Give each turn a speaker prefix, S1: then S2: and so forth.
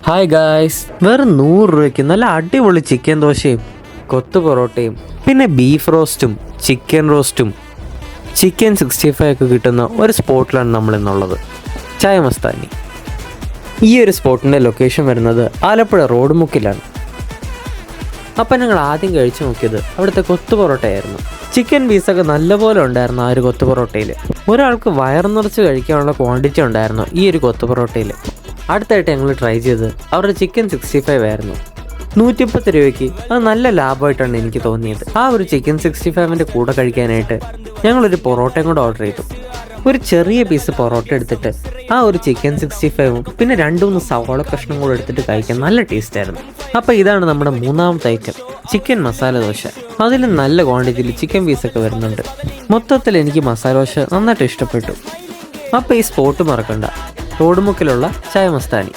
S1: Hi guys, വെറും 100 രൂപയ്ക്ക് നല്ല അടിപൊളി ചിക്കൻ ദോശയും കൊത്തു പൊറോട്ടയും പിന്നെ ബീഫ് റോസ്റ്റും ചിക്കൻ റോസ്റ്റും ചിക്കൻ 65 ഒക്കെ കിട്ടുന്ന ഒരു സ്പോട്ടിലാണ് നമ്മളിന്നുള്ളത്, ചായ മസ്താനി. ഈ ഒരു സ്പോട്ടിൻ്റെ ലൊക്കേഷൻ വരുന്നത് ആലപ്പുഴ റോഡ് മുക്കിലാണ്. അപ്പം ഞങ്ങൾ ആദ്യം കഴിച്ചു നോക്കിയത് അവിടുത്തെ കൊത്തു പൊറോട്ടയായിരുന്നു. ചിക്കൻ പീസൊക്കെ നല്ലപോലെ ഉണ്ടായിരുന്നു ആ ഒരു കൊത്തു പൊറോട്ടയിൽ. ഒരാൾക്ക് വയർ നിറച്ച് കഴിക്കാനുള്ള ക്വാണ്ടിറ്റി ഉണ്ടായിരുന്നു ഈ ഒരു കൊത്തു പൊറോട്ടയിൽ. അടുത്തായിട്ട് ഞങ്ങൾ ട്രൈ ചെയ്തത് അവരുടെ ചിക്കൻ 65 ആയിരുന്നു. 110 രൂപയ്ക്ക് അത് നല്ല ലാഭമായിട്ടാണ് എനിക്ക് തോന്നിയത്. ആ ഒരു ചിക്കൻ 65ൻ്റെ കൂടെ കഴിക്കാനായിട്ട് ഞങ്ങളൊരു പൊറോട്ടയും കൂടെ ഓർഡർ ചെയ്തു. ഒരു ചെറിയ പീസ് പൊറോട്ട എടുത്തിട്ട് ആ ഒരു ചിക്കൻ 65ഉം പിന്നെ 2-3 സവാള കഷ്ണം കൂടെ എടുത്തിട്ട് കഴിക്കാൻ നല്ല ടേസ്റ്റ് ആയിരുന്നു. അപ്പോൾ ഇതാണ് നമ്മുടെ മൂന്നാമത്തെ ഐറ്റം, ചിക്കൻ മസാല ദോശ. അതിൽ നല്ല ക്വാണ്ടിറ്റിയിൽ ചിക്കൻ പീസൊക്കെ വരുന്നുണ്ട്. മൊത്തത്തിൽ എനിക്ക് മസാല ദോശ നന്നായിട്ട് ഇഷ്ടപ്പെട്ടു. അപ്പോൾ ഈ സ്പോട്ട് മറക്കണ്ട, റോഡ് മുക്കിലുള്ള ചായ മസ്താനി.